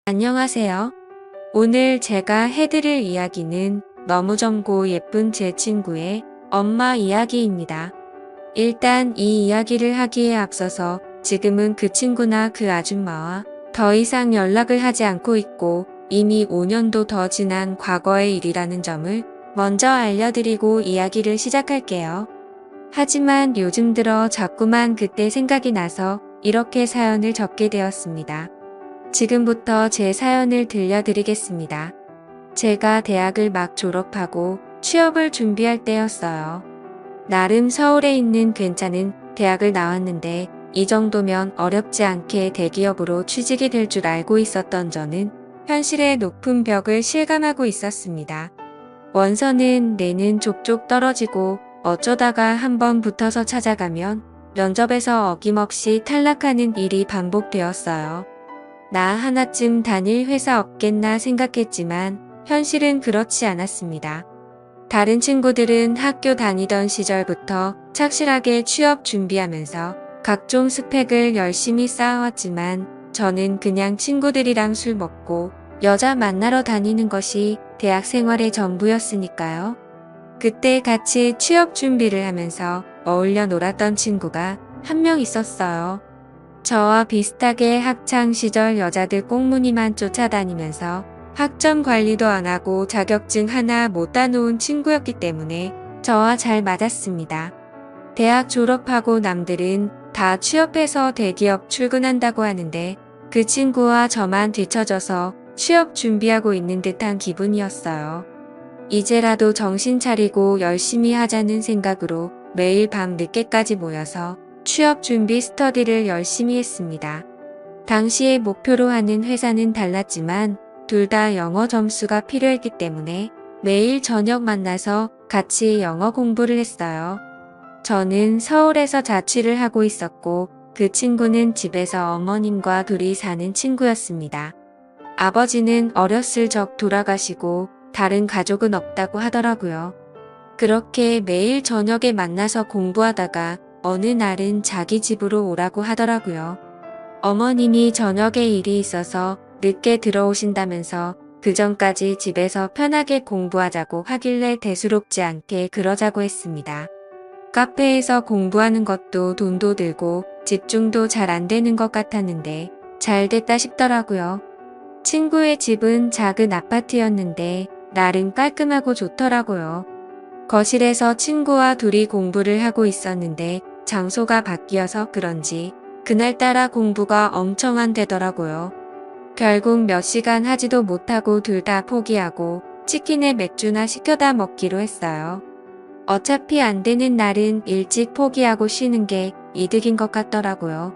안녕하세요. 오늘 제가 해드릴 이야기는 너무 젊고 예쁜 제 친구의 엄마 이야기입니다. 일단 이 이야기를 하기에 앞서서 지금은 그 친구나 그 아줌마와 더 이상 연락을 하지 않고 있고 이미 5년도 더 지난 과거의 일이라는 점을 먼저 알려드리고 이야기를 시작할게요. 하지만 요즘 들어 자꾸만 그때 생각이 나서 이렇게 사연을 적게 되었습니다. 지금부터 제 사연을 들려드리겠습니다. 제가 대학을 막 졸업하고 취업을 준비할 때였어요. 나름 서울에 있는 괜찮은 대학을 나왔는데 이 정도면 어렵지 않게 대기업으로 취직이 될 줄 알고 있었던 저는 현실의 높은 벽을 실감하고 있었습니다. 원서는 내는 족족 떨어지고 어쩌다가 한번 붙어서 찾아가면 면접에서 어김없이 탈락하는 일이 반복되었어요. 나 하나쯤 다닐 회사 없겠나 생각했지만 현실은 그렇지 않았습니다. 다른 친구들은 학교 다니던 시절부터 착실하게 취업 준비하면서 각종 스펙을 열심히 쌓아왔지만 저는 그냥 친구들이랑 술 먹고 여자 만나러 다니는 것이 대학 생활의 전부였으니까요. 그때 같이 취업 준비를 하면서 어울려 놀았던 친구가 한 명 있었어요. 저와 비슷하게 학창시절 여자들 꽁무니만 쫓아다니면서 학점 관리도 안 하고 자격증 하나 못 따놓은 친구였기 때문에 저와 잘 맞았습니다. 대학 졸업하고 남들은 다 취업해서 대기업 출근한다고 하는데 그 친구와 저만 뒤처져서 취업 준비하고 있는 듯한 기분이었어요. 이제라도 정신 차리고 열심히 하자는 생각으로 매일 밤 늦게까지 모여서 취업 준비 스터디를 열심히 했습니다. 당시에 목표로 하는 회사는 달랐지만 둘 다 영어 점수가 필요했기 때문에 매일 저녁 만나서 같이 영어 공부를 했어요. 저는 서울에서 자취를 하고 있었고 그 친구는 집에서 어머님과 둘이 사는 친구였습니다. 아버지는 어렸을 적 돌아가시고 다른 가족은 없다고 하더라고요. 그렇게 매일 저녁에 만나서 공부하다가 어느 날은 자기 집으로 오라고 하더라고요. 어머님이 저녁에 일이 있어서 늦게 들어오신다면서 그 전까지 집에서 편하게 공부하자고 하길래 대수롭지 않게 그러자고 했습니다. 카페에서 공부하는 것도 돈도 들고 집중도 잘 안 되는 것 같았는데 잘 됐다 싶더라고요. 친구의 집은 작은 아파트였는데 나름 깔끔하고 좋더라고요. 거실에서 친구와 둘이 공부를 하고 있었는데 장소가 바뀌어서 그런지 그날따라 공부가 엄청 안 되더라고요. 결국 몇 시간 하지도 못하고 둘 다 포기하고 치킨에 맥주나 시켜다 먹기로 했어요. 어차피 안 되는 날은 일찍 포기하고 쉬는 게 이득인 것 같더라고요.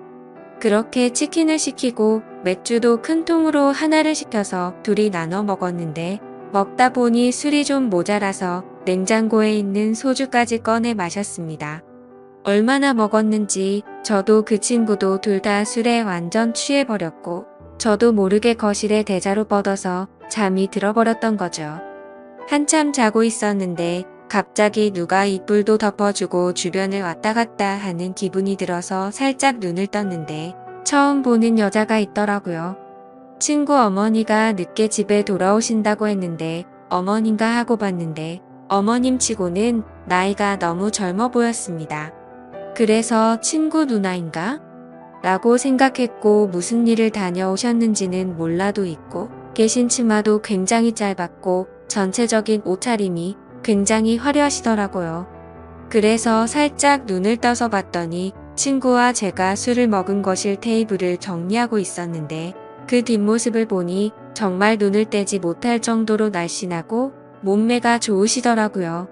그렇게 치킨을 시키고 맥주도 큰 통으로 하나를 시켜서 둘이 나눠 먹었는데 먹다 보니 술이 좀 모자라서 냉장고에 있는 소주까지 꺼내 마셨습니다. 얼마나 먹었는지 저도 그 친구도 둘 다 술에 완전 취해버렸고 저도 모르게 거실에 대자로 뻗어서 잠이 들어버렸던 거죠. 한참 자고 있었는데 갑자기 누가 이불도 덮어주고 주변을 왔다 갔다 하는 기분이 들어서 살짝 눈을 떴는데 처음 보는 여자가 있더라고요. 친구 어머니가 늦게 집에 돌아오신다고 했는데 어머님가 하고 봤는데 어머님 치고는 나이가 너무 젊어 보였습니다. 그래서 친구 누나인가? 라고 생각했고 무슨 일을 다녀오셨는지는 몰라도 있고 계신 치마도 굉장히 짧았고 전체적인 옷차림이 굉장히 화려하시더라고요. 그래서 살짝 눈을 떠서 봤더니 친구와 제가 술을 먹은 거실 테이블을 정리하고 있었는데 그 뒷모습을 보니 정말 눈을 떼지 못할 정도로 날씬하고 몸매가 좋으시더라고요.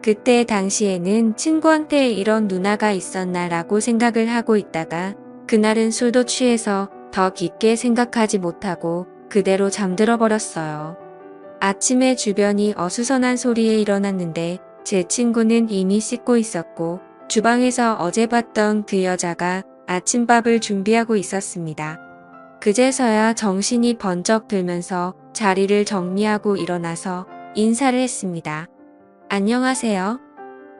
그때 당시에는 친구한테 이런 누나가 있었나 라고 생각을 하고 있다가 그날은 술도 취해서 더 깊게 생각하지 못하고 그대로 잠들어 버렸어요. 아침에 주변이 어수선한 소리에 일어났는데 제 친구는 이미 씻고 있었고 주방에서 어제 봤던 그 여자가 아침밥을 준비하고 있었습니다. 그제서야 정신이 번쩍 들면서 자리를 정리하고 일어나서 인사를 했습니다. 안녕하세요.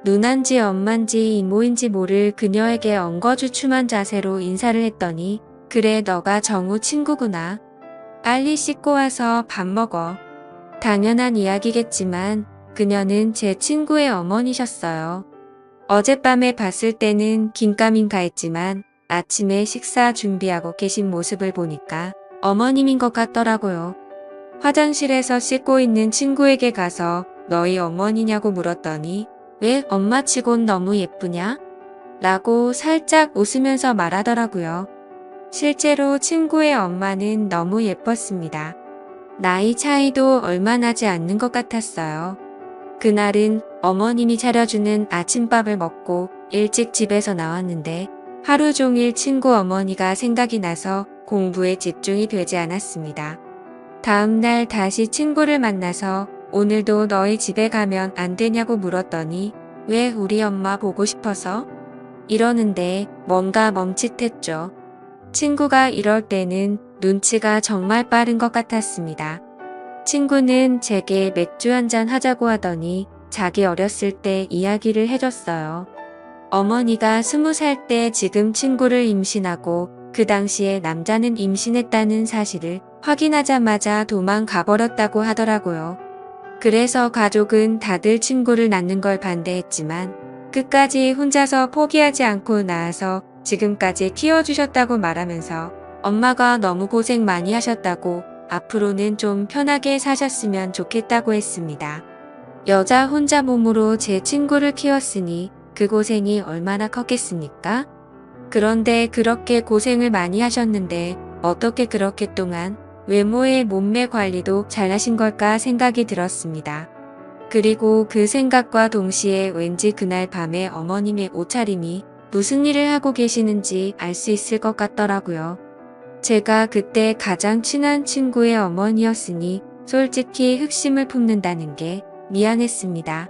누난지 엄만지 이모인지 모를 그녀에게 엉거주춤한 자세로 인사를 했더니 그래 너가 정우 친구구나. 빨리 씻고 와서 밥 먹어. 당연한 이야기겠지만 그녀는 제 친구의 어머니셨어요. 어젯밤에 봤을 때는 긴가민가 했지만 아침에 식사 준비하고 계신 모습을 보니까 어머님인 것 같더라고요. 화장실에서 씻고 있는 친구에게 가서 너희 어머니냐고 물었더니 왜 엄마치곤 너무 예쁘냐? 라고 살짝 웃으면서 말하더라고요. 실제로 친구의 엄마는 너무 예뻤습니다. 나이 차이도 얼마 나지 않는 것 같았어요. 그날은 어머님이 차려주는 아침밥을 먹고 일찍 집에서 나왔는데 하루 종일 친구 어머니가 생각이 나서 공부에 집중이 되지 않았습니다. 다음날 다시 친구를 만나서 오늘도 너희 집에 가면 안 되냐고 물었더니 왜 우리 엄마 보고 싶어서? 이러는데 뭔가 멈칫했죠. 친구가 이럴 때는 눈치가 정말 빠른 것 같았습니다. 친구는 제게 맥주 한잔 하자고 하더니 자기 어렸을 때 이야기를 해줬어요. 어머니가 20살 때 지금 친구를 임신하고 그 당시에 남자는 임신했다는 사실을 확인하자마자 도망가버렸다고 하더라고요. 그래서 가족은 다들 친구를 낳는 걸 반대했지만 끝까지 혼자서 포기하지 않고 낳아서 지금까지 키워주셨다고 말하면서 엄마가 너무 고생 많이 하셨다고 앞으로는 좀 편하게 사셨으면 좋겠다고 했습니다. 여자 혼자 몸으로 제 친구를 키웠으니 그 고생이 얼마나 컸겠습니까? 그런데 그렇게 고생을 많이 하셨는데 어떻게 그렇게 동안 외모의 몸매 관리도 잘하신 걸까 생각이 들었습니다. 그리고 그 생각과 동시에 왠지 그날 밤에 어머님의 옷차림이 무슨 일을 하고 계시는지 알 수 있을 것 같더라고요. 제가 그때 가장 친한 친구의 어머니였으니 솔직히 흑심을 품는다는 게 미안했습니다.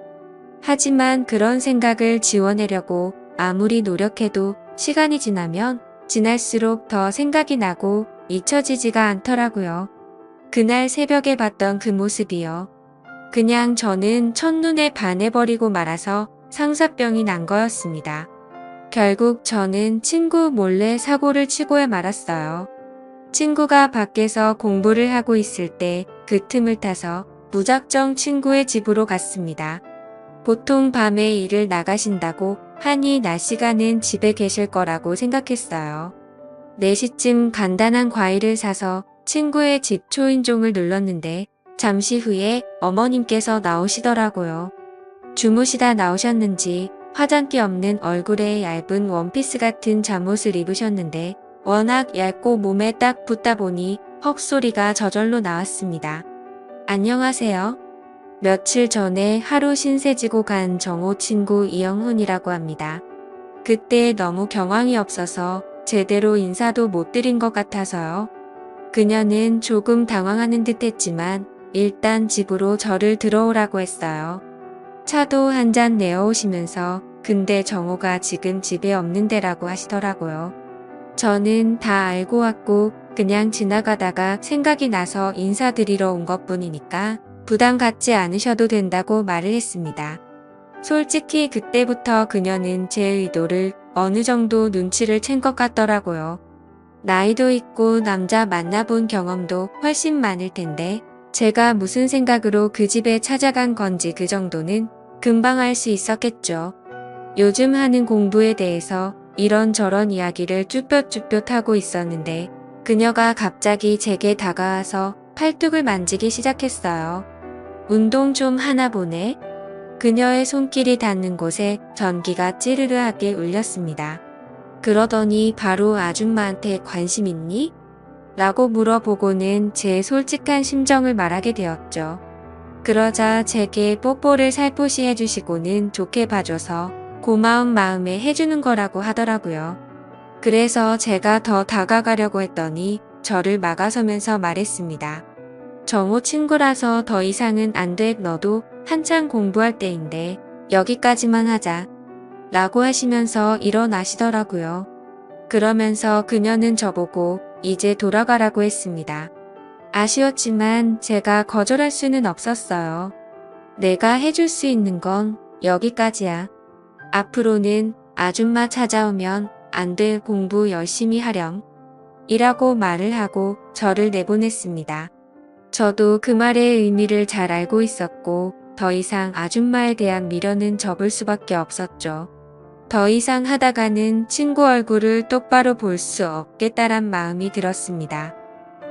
하지만 그런 생각을 지워내려고 아무리 노력해도 시간이 지나면 지날수록 더 생각이 나고 잊혀지지가 않더라고요. 그날 새벽에 봤던 그 모습이요. 그냥 저는 첫눈에 반해버리고 말아서 상사병이 난 거였습니다. 결국 저는 친구 몰래 사고를 치고야 말았어요. 친구가 밖에서 공부를 하고 있을 때 그 틈을 타서 무작정 친구의 집으로 갔습니다. 보통 밤에 일을 나가신다고 하니 낮 시간은 집에 계실 거라고 생각했어요. 4시쯤 간단한 과일을 사서 친구의 집 초인종을 눌렀는데 잠시 후에 어머님께서 나오시더라고요. 주무시다 나오셨는지 화장기 없는 얼굴에 얇은 원피스 같은 잠옷을 입으셨는데 워낙 얇고 몸에 딱 붙다 보니 헉소리가 저절로 나왔습니다. 안녕하세요. 며칠 전에 하루 신세 지고 간 정호 친구 이영훈이라고 합니다. 그때 너무 경황이 없어서 제대로 인사도 못 드린 것 같아서요. 그녀는 조금 당황하는 듯 했지만 일단 집으로 저를 들어오라고 했어요. 차도 한 잔 내어오시면서 근데 정호가 지금 집에 없는데라고 하시더라고요. 저는 다 알고 왔고 그냥 지나가다가 생각이 나서 인사드리러 온 것뿐이니까 부담 갖지 않으셔도 된다고 말을 했습니다. 솔직히 그때부터 그녀는 제 의도를 어느 정도 눈치를 챈 것 같더라고요. 나이도 있고 남자 만나본 경험도 훨씬 많을 텐데 제가 무슨 생각으로 그 집에 찾아간 건지 그 정도는 금방 알 수 있었겠죠. 요즘 하는 공부에 대해서 이런저런 이야기를 쭈뼛쭈뼛 하고 있었는데 그녀가 갑자기 제게 다가와서 팔뚝을 만지기 시작했어요. 운동 좀 하나 보네. 그녀의 손길이 닿는 곳에 전기가 찌르르하게 울렸습니다. 그러더니 바로 아줌마한테 관심 있니? 라고 물어보고는 제 솔직한 심정을 말하게 되었죠. 그러자 제게 뽀뽀를 살포시 해주시고는 좋게 봐줘서 고마운 마음에 해주는 거라고 하더라고요. 그래서 제가 더 다가가려고 했더니 저를 막아서면서 말했습니다. 정호 친구라서 더 이상은 안 돼. 너도 한창 공부할 때인데 여기까지만 하자. 라고 하시면서 일어나시더라고요. 그러면서 그녀는 저보고 이제 돌아가라고 했습니다. 아쉬웠지만 제가 거절할 수는 없었어요. 내가 해줄 수 있는 건 여기까지야. 앞으로는 아줌마 찾아오면 안 돼. 공부 열심히 하렴. 이라고 말을 하고 저를 내보냈습니다. 저도 그 말의 의미를 잘 알고 있었고 더 이상 아줌마에 대한 미련은 접을 수밖에 없었죠. 더 이상 하다가는 친구 얼굴을 똑바로 볼 수 없겠다란 마음이 들었습니다.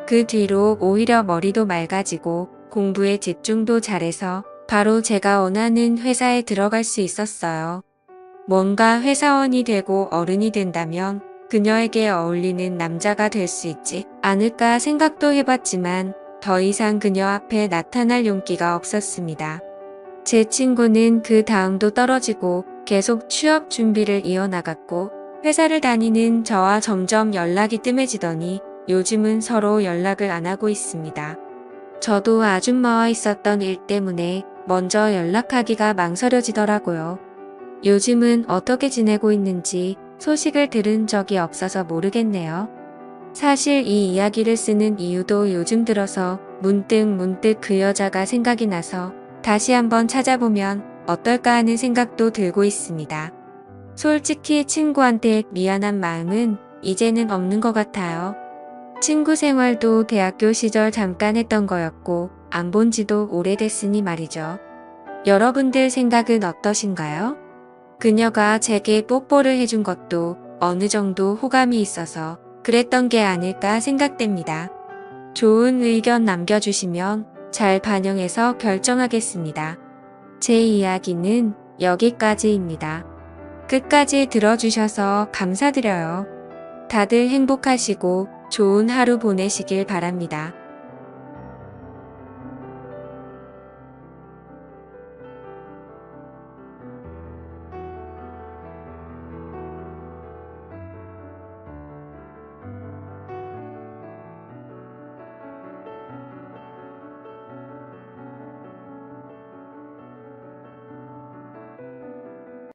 그 뒤로 오히려 머리도 맑아지고 공부에 집중도 잘해서 바로 제가 원하는 회사에 들어갈 수 있었어요. 뭔가 회사원이 되고 어른이 된다면 그녀에게 어울리는 남자가 될 수 있지 않을까 생각도 해봤지만 더 이상 그녀 앞에 나타날 용기가 없었습니다. 제 친구는 그 다음도 떨어지고 계속 취업 준비를 이어나갔고 회사를 다니는 저와 점점 연락이 뜸해지더니 요즘은 서로 연락을 안 하고 있습니다. 저도 아줌마와 있었던 일 때문에 먼저 연락하기가 망설여지더라고요. 요즘은 어떻게 지내고 있는지 소식을 들은 적이 없어서 모르겠네요. 사실 이 이야기를 쓰는 이유도 요즘 들어서 문득 그 여자가 생각이 나서 다시 한번 찾아보면 어떨까 하는 생각도 들고 있습니다. 솔직히 친구한테 미안한 마음은 이제는 없는 것 같아요. 친구 생활도 대학교 시절 잠깐 했던 거였고 안 본 지도 오래됐으니 말이죠. 여러분들 생각은 어떠신가요? 그녀가 제게 뽀뽀를 해준 것도 어느 정도 호감이 있어서 그랬던 게 아닐까 생각됩니다. 좋은 의견 남겨주시면 잘 반영해서 결정하겠습니다. 제 이야기는 여기까지입니다. 끝까지 들어주셔서 감사드려요. 다들 행복하시고 좋은 하루 보내시길 바랍니다.